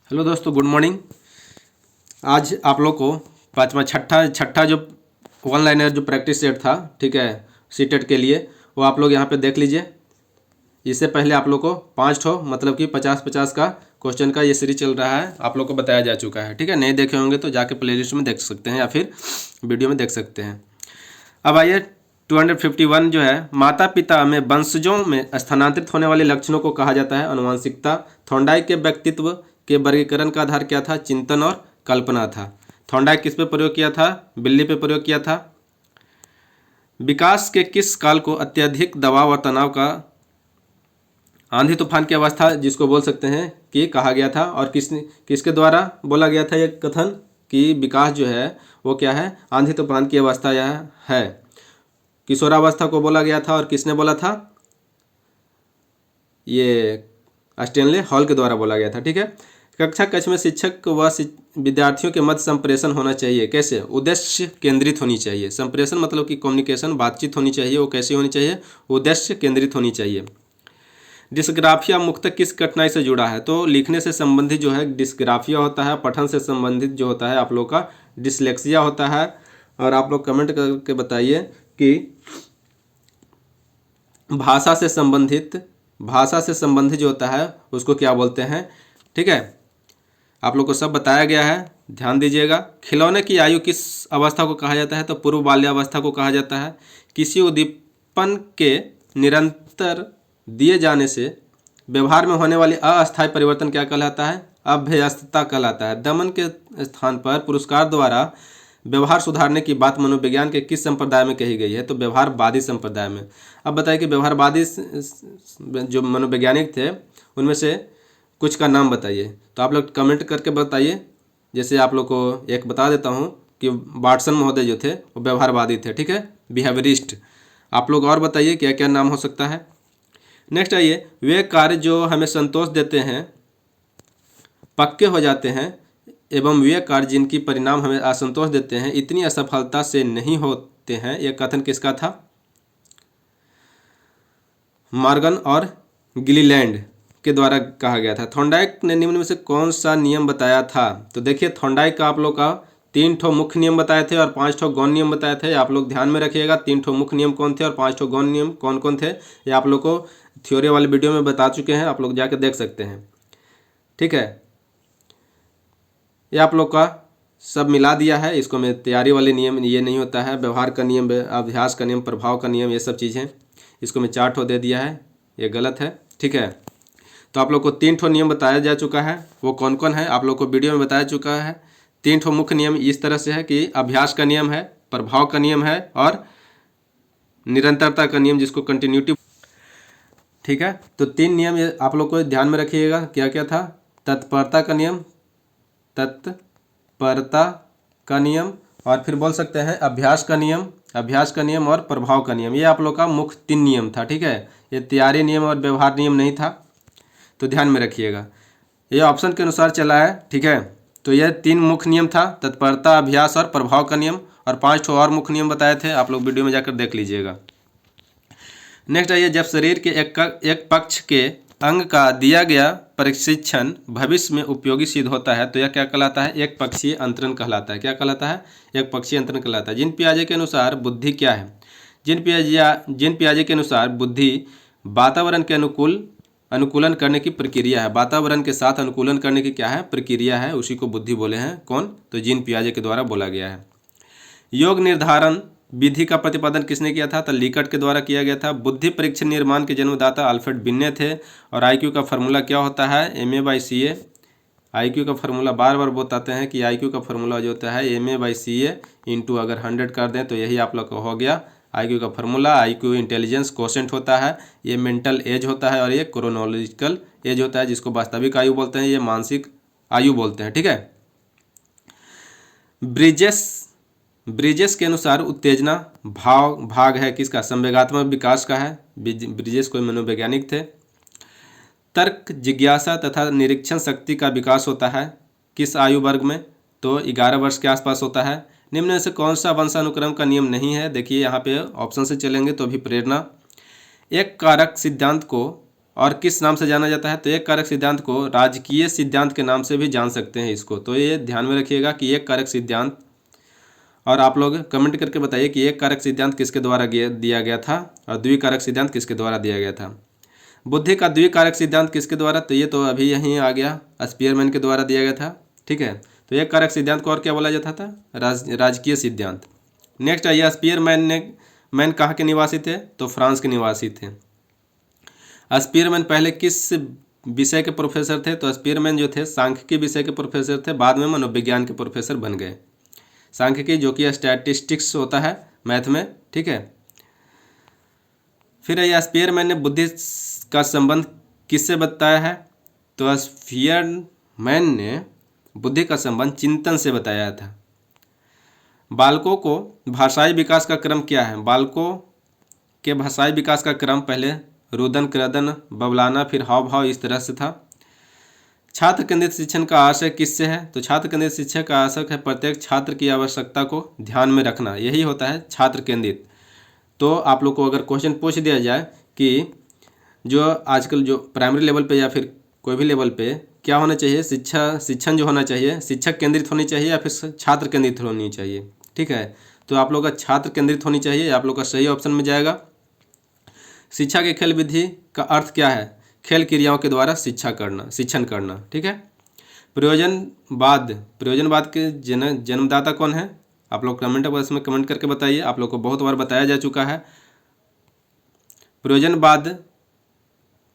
Hello दोस्तों, good morning. आज आप लोग को पाँचवा छठा छठा जो वन लाइनर जो प्रैक्टिस सेट था, ठीक है, सीटेट के लिए, वो आप लोग यहाँ पे देख लीजिए। इससे पहले आप लोग को 5 ठो मतलब कि 50-50 का क्वेश्चन का ये सीरीज चल रहा है, आप लोग को बताया जा चुका है। ठीक है, नहीं देखे होंगे तो जाके प्लेलिस्ट में देख सकते हैं या फिर वीडियो में देख सकते हैं। अब आइए 251 जो है, माता पिता में वंशजों में स्थानांतरित होने वाले लक्षणों को कहा जाता है आनुवंशिकता। थॉर्नडाइक के व्यक्तित्व के वर्गीकरण का आधार क्या था? चिंतन और कल्पना था। थॉर्नडाइक किस पे प्रयोग किया था? बिल्ली पे प्रयोग किया था। विकास के किस काल को अत्यधिक दबाव और तनाव का आंधी तूफान की अवस्था जिसको बोल सकते हैं कि कहा गया था? और किसके द्वारा बोला गया था ये कथन कि विकास जो है वो क्या है? आंधी तूफान की अवस्था यह है। किशोरावस्था को बोला गया था। और किसने बोला था? ये स्टेनले हॉल के द्वारा बोला गया था। ठीक है, कक्षा कक्ष में शिक्षक व विद्यार्थियों के मध्य संप्रेषण होना चाहिए। कैसे? उद्देश्य केंद्रित होनी चाहिए। संप्रेषण मतलब कि कम्युनिकेशन, बातचीत होनी चाहिए। वो कैसी होनी चाहिए? उद्देश्य केंद्रित होनी चाहिए। डिस्ग्राफिया मुख्यतः किस कठिनाई से जुड़ा है? तो लिखने से संबंधित जो है डिस्ग्राफिया होता है। पठन से संबंधित जो होता है आप लोग का डिसलेक्सिया होता है। और आप लोग कमेंट करके बताइए कि भाषा से संबंधित जो होता है उसको क्या बोलते हैं। ठीक है, आप लोग को सब बताया गया है, ध्यान दीजिएगा। खिलौने की आयु किस अवस्था को कहा जाता है? तो पूर्व बाल्यावस्था को कहा जाता है। किसी उद्दीपन के निरंतर दिए जाने से व्यवहार में होने वाली अस्थायी परिवर्तन क्या कहलाता है? अभ्यस्तता कहलाता है। दमन के स्थान पर पुरस्कार द्वारा व्यवहार सुधारने की बात मनोविज्ञान के किस संप्रदाय में कही गई है? तो व्यवहारवादी संप्रदाय में। अब बताइए कि व्यवहारवादी जो मनोवैज्ञानिक थे उनमें से कुछ का नाम बताइए। तो आप लोग कमेंट करके बताइए। जैसे आप लोग को एक बता देता हूँ कि वाटसन महोदय जो थे वो व्यवहारवादी थे। ठीक है, बिहेवियरिस्ट। आप लोग और बताइए क्या क्या नाम हो सकता है। नेक्स्ट आइए, वे कार्य जो हमें संतोष देते हैं पक्के हो जाते हैं एवं वे कार्य जिनकी परिणाम हमें असंतोष देते हैं इतनी असफलता से नहीं होते हैं। यह कथन किसका था? मॉर्गन और गिलीलैंड के द्वारा कहा गया था। थॉर्नडाइक ने निम्न में से कौन सा नियम बताया था? तो देखिए, थॉर्नडाइक का आप लोग का 3 ठो मुख्य नियम बताए थे और 5 ठो गौण नियम बताए थे। आप लोग ध्यान में रखिएगा 3 ठो मुख्य नियम कौन थे और 5 ठो गौण नियम कौन कौन थे। ये आप लोग को थ्योरी वाले वीडियो में बता चुके हैं, आप लोग जाके देख सकते हैं। ठीक है, ये आप लोग का सब मिला दिया है। इसको मैं तैयारी वाले नियम ये नहीं होता है, व्यवहार का नियम, अभ्यास का नियम, प्रभाव का नियम, ये सब चीज़ें इसको मैं 4 ठो दे दिया है, ये गलत है। ठीक है, तो आप लोग को 3 ठो नियम बताया जा चुका है। वो कौन कौन है आप लोग को वीडियो में बताया चुका है। 3 ठो मुख्य नियम इस तरह से है कि अभ्यास का नियम है, प्रभाव का नियम है और निरंतरता का नियम जिसको कंटिन्यूटी। ठीक है, तो 3 नियम ये आप लोग को ध्यान में रखिएगा। क्या क्या था? तत्परता का नियम, तत्परता का नियम, और फिर बोल सकते हैं अभ्यास का नियम और प्रभाव का नियम। ये आप लोग का मुख्य 3 नियम था। ठीक है, ये तैयारी नियम और व्यवहार नियम नहीं था, तो ध्यान में रखिएगा। ये ऑप्शन के अनुसार चला है। ठीक है, तो यह 3 मुख्य नियम था, तत्परता, अभ्यास और प्रभाव का नियम, और 5 ठो और मुख्य नियम बताए थे। आप लोग वीडियो में जाकर देख लीजिएगा। नेक्स्ट आइए, जब शरीर के एक पक्ष के अंग का दिया गया प्रशिक्षण भविष्य में उपयोगी सिद्ध होता है तो यह क्या कहलाता है? एक पक्षीय अंतरण कहलाता है। क्या कहलाता है? एक पक्षीय अंतरण कहलाता है। जीन पियाजे के अनुसार बुद्धि क्या है? जीन पियाजे के अनुसार बुद्धि वातावरण के अनुकूलन करने की प्रक्रिया है। वातावरण के साथ अनुकूलन करने की क्या है? प्रक्रिया है, उसी को बुद्धि बोले हैं। कौन? तो जीन पियाजे के द्वारा बोला गया है। योग निर्धारण विधि का प्रतिपादन किसने किया था? तो लीकट के द्वारा किया गया था। बुद्धि परीक्षण निर्माण के जन्मदाता अल्फ्रेड बिन्ने थे। और आईक्यू का फार्मूला क्या होता है? MA/CA। आईक्यू का फार्मूला बार बार बताते हैं कि आईक्यू का फार्मूला जो होता है MA/CA इंटू अगर 100 कर दें तो यही आप लोग का हो गया आईक्यू का फार्मूला। आईक्यू इंटेलिजेंस कोशेंट होता है, ये मेंटल एज होता है और ये क्रोनोलॉजिकल एज होता है, जिसको वास्तविक आयु बोलते हैं, ये मानसिक आयु बोलते हैं। ठीक है, ब्रिजेस के अनुसार उत्तेजना भाग है किसका? संवेगात्मक विकास का है। ब्रिजेस कोई मनोवैज्ञानिक थे। तर्क, जिज्ञासा तथा निरीक्षण शक्ति का विकास होता है किस आयु वर्ग में? तो 11 वर्ष के आसपास होता है। निम्न में से कौन सा वंशानुक्रम का नियम नहीं है? देखिए यहाँ पे ऑप्शन से चलेंगे तो भी प्रेरणा। एक कारक सिद्धांत को और किस नाम से जाना जाता है? तो एक कारक सिद्धांत को राजकीय सिद्धांत के नाम से भी जान सकते हैं इसको। तो ये ध्यान में रखिएगा कि एक कारक सिद्धांत, और आप लोग कमेंट करके बताइए कि एक कारक सिद्धांत किसके द्वारा दिया गया था और द्विकारक सिद्धांत किसके द्वारा दिया गया था। बुद्धि का द्विकारक सिद्धांत किसके द्वारा? तो ये तो अभी यहीं आ गया, स्पीयरमैन के द्वारा दिया गया था। ठीक है, तो एक कारक सिद्धांत को और क्या बोला जाता था? राजकीय सिद्धांत। नेक्स्ट आइए, स्पीयरमैन कहाँ के निवासी थे? तो फ्रांस के निवासी थे। स्पीयरमैन पहले किस विषय के प्रोफेसर थे? तो स्पीयरमैन जो थे सांख्यिकी विषय के प्रोफेसर थे, बाद में मनोविज्ञान के प्रोफेसर बन गए। सांख्यिकी जो कि स्टैटिस्टिक्स होता है मैथ में। ठीक है, फिर ये स्पीयरमैन ने बुद्धि का संबंध किससे बताया है? तो स्पीयरमैन ने बुद्धि का संबंध चिंतन से बताया था। बालकों को भाषाई विकास का क्रम क्या है? बालकों के भाषाई विकास का क्रम पहले रुदन, क्रदन, बबलाना, फिर हाव भाव, इस तरह से था। छात्र केंद्रित शिक्षण का आशय किससे है? तो छात्र केंद्रित शिक्षा का आशय है प्रत्येक छात्र की आवश्यकता को ध्यान में रखना, यही होता है छात्र केंद्रित। तो आप लोग को अगर क्वेश्चन पूछ दिया जाए कि जो आजकल जो प्राइमरी लेवल पे या फिर कोई भी लेवल पे क्या होना चाहिए, शिक्षण जो होना चाहिए, शिक्षक केंद्रित होनी चाहिए या फिर छात्र केंद्रित होनी चाहिए? ठीक है, तो आप लोग का छात्र केंद्रित होनी चाहिए, आप लोग का सही ऑप्शन में जाएगा। शिक्षा के खेल विधि का अर्थ क्या है? खेल क्रियाओं के द्वारा शिक्षण करना। ठीक है, प्रयोजनवाद के जन्मदाता कौन है? आप लोग कमेंट बॉक्स में कमेंट करके बताइए। आप लोग को बहुत बार बताया जा चुका है। प्रयोजनवाद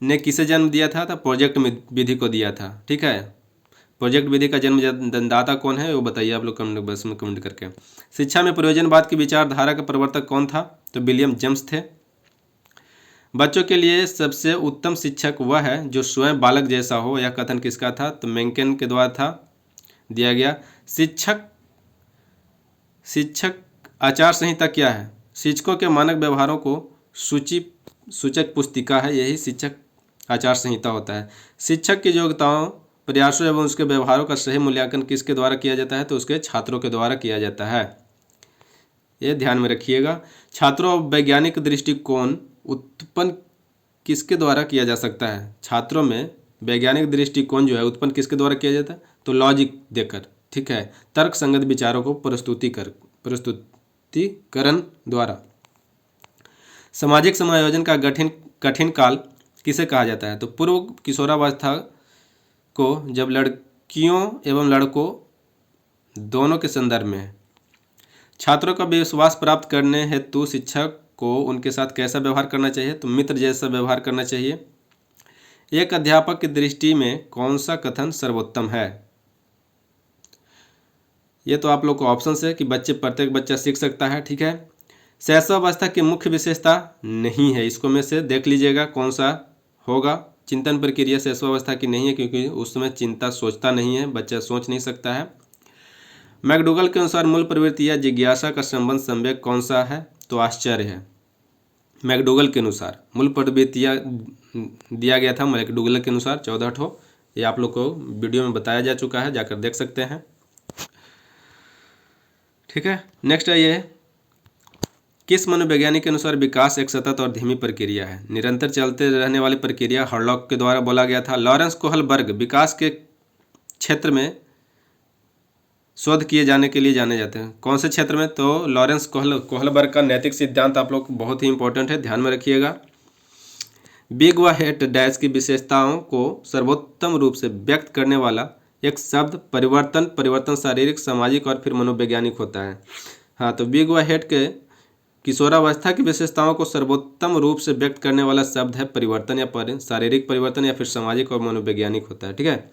ने किसे जन्म दिया था? तो प्रोजेक्ट विधि को दिया था। ठीक है, प्रोजेक्ट विधि का जन्मदाता कौन है वो बताइए आप लोग कमेंट बॉक्स में कमेंट करके। शिक्षा में प्रयोजनवाद की विचारधारा का प्रवर्तक कौन था? तो विलियम जेम्स थे। बच्चों के लिए सबसे उत्तम शिक्षक वह है जो स्वयं बालक जैसा हो, यह कथन किसका था? तो मेंकेन के द्वारा था, दिया गया। शिक्षक आचार संहिता क्या है? शिक्षकों के मानक व्यवहारों को सूचक पुस्तिका है, यही शिक्षक आचार संहिता होता है। शिक्षक की योग्यताओं, प्रयासों एवं उसके व्यवहारों का सही मूल्यांकन किसके द्वारा किया जाता है? तो उसके छात्रों के द्वारा किया जाता है, ये ध्यान में रखिएगा। छात्रों और वैज्ञानिक दृष्टिकोण उत्पन्न किसके द्वारा किया जा सकता है? छात्रों में वैज्ञानिक दृष्टिकोण जो है उत्पन्न किसके द्वारा किया जाता है? तो लॉजिक देकर। ठीक है, तर्क संगत विचारों को प्रस्तुतिकरण द्वारा। सामाजिक समायोजन का कठिन काल किसे कहा जाता है? तो पूर्व किशोरावस्था को जब लड़कियों एवं लड़कों दोनों के संदर्भ में है। छात्रों का विश्वास प्राप्त करने हेतु शिक्षक को उनके साथ कैसा व्यवहार करना चाहिए? तो मित्र जैसा व्यवहार करना चाहिए। एक अध्यापक की दृष्टि में कौन सा कथन सर्वोत्तम है? ये तो आप लोग को ऑप्शन है कि प्रत्येक बच्चा सीख सकता है। ठीक है, शैशवावस्था की मुख्य विशेषता नहीं है, इसको में से देख लीजिएगा कौन सा होगा। चिंतन प्रक्रिया शैशवावस्था की नहीं है, क्योंकि उस समय चिंता सोचता नहीं है, बच्चा सोच नहीं सकता है। मैकडूगल के अनुसार मूल प्रवृत्ति या जिज्ञासा का संबंध संवेग कौन सा है? तो आश्चर्य है। मैकडूगल के अनुसार मूल प्रवृत्तियाँ दिया गया था मैकडूगल के अनुसार 14 ठो, ये आप लोग को वीडियो में बताया जा चुका है, जाकर देख सकते हैं। ठीक है, नेक्स्ट है ये, किस मनोवैज्ञानिक के अनुसार विकास एक सतत और धीमी प्रक्रिया है? निरंतर चलते रहने वाली प्रक्रिया हर्लॉक के द्वारा बोला गया था। लॉरेंस कोहलबर्ग विकास के क्षेत्र में शोध किए जाने के लिए जाने जाते हैं, कौन से क्षेत्र में? तो लॉरेंस कोहलबर्ग का नैतिक सिद्धांत आप लोग बहुत ही इंपॉर्टेंट है, ध्यान में रखिएगा। बिग व हेट डैश की विशेषताओं को सर्वोत्तम रूप से व्यक्त करने वाला एक शब्द परिवर्तन शारीरिक, सामाजिक और फिर मनोवैज्ञानिक होता है। हाँ, तो बिग व हेट के किशोरावस्था की विशेषताओं को सर्वोत्तम रूप से व्यक्त करने वाला शब्द है परिवर्तन, या शारीरिक परिवर्तन या फिर सामाजिक और मनोवैज्ञानिक होता है। ठीक है,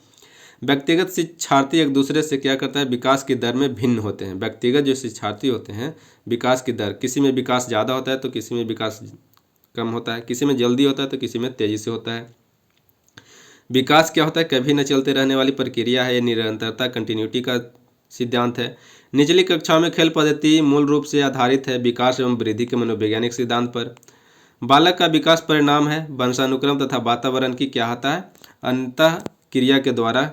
व्यक्तिगत शिक्षार्थी एक दूसरे से क्या करता है? विकास की दर में भिन्न होते हैं। व्यक्तिगत जो शिक्षार्थी होते हैं विकास की दर, किसी में विकास ज़्यादा होता है तो किसी में विकास कम होता है, किसी में जल्दी होता है तो किसी में तेज़ी से होता है। विकास क्या होता है? कभी न चलते रहने वाली प्रक्रिया है, ये निरंतरता कंटिन्यूटी का सिद्धांत है। निचली कक्षाओं में खेल पद्धति मूल रूप से आधारित है विकास एवं वृद्धि के मनोवैज्ञानिक सिद्धांत पर। बालक का विकास परिणाम है वंशानुक्रम तथा वातावरण की क्या होता है? अंतः क्रिया के द्वारा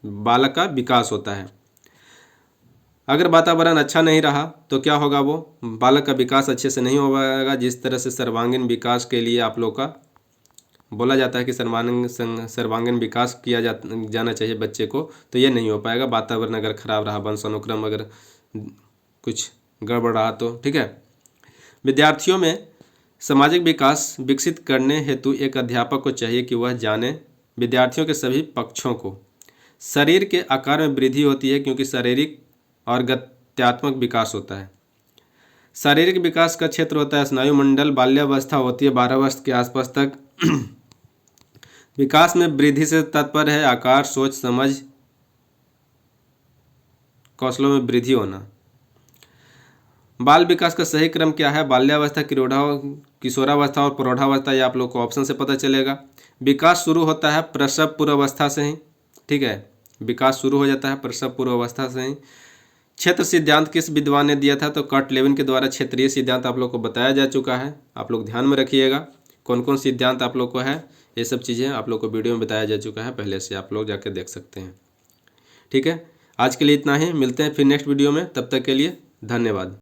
बालक का विकास होता है। अगर वातावरण अच्छा नहीं रहा तो क्या होगा? वो बालक का विकास अच्छे से नहीं हो पाएगा। जिस तरह से सर्वांगीण विकास के लिए आप लोग का बोला जाता है कि सर्वांगीण विकास किया जाना चाहिए बच्चे को, तो ये नहीं हो पाएगा वातावरण अगर खराब रहा, वंशानुक्रम अगर कुछ गड़बड़ रहा तो। ठीक है। विद्यार्थियों में सामाजिक विकास विकसित करने हेतु एक अध्यापक को चाहिए कि वह जाने विद्यार्थियों के सभी पक्षों को। शरीर के आकार में वृद्धि होती है क्योंकि शारीरिक और गत्यात्मक विकास होता है। शारीरिक विकास का क्षेत्र होता है स्नायुमंडल। बाल्यावस्था होती है 12 वर्ष के आसपास तक। विकास में वृद्धि से तात्पर्य है आकार, सोच, समझ, कौशलों में वृद्धि होना। बाल विकास का सही क्रम क्या है? बाल्यावस्था, किशोरावस्था और प्रौढ़ावस्था। ये आप लोग को ऑप्शन से पता चलेगा। विकास शुरू होता है प्रसव पूर्व अवस्था से ही। ठीक है, विकास शुरू हो जाता है प्रसव पूर्व अवस्था से ही। क्षेत्र सिद्धांत किस विद्वान ने दिया था? तो कर्ट लेविन के द्वारा क्षेत्रीय सिद्धांत आप लोग को बताया जा चुका है। आप लोग ध्यान में रखिएगा कौन कौन सिद्धांत आप लोग को है, ये सब चीज़ें आप लोग को वीडियो में बताया जा चुका है पहले से, आप लोग जाके देख सकते हैं। ठीक है, आज के लिए इतना ही। मिलते हैं फिर नेक्स्ट वीडियो में, तब तक के लिए धन्यवाद।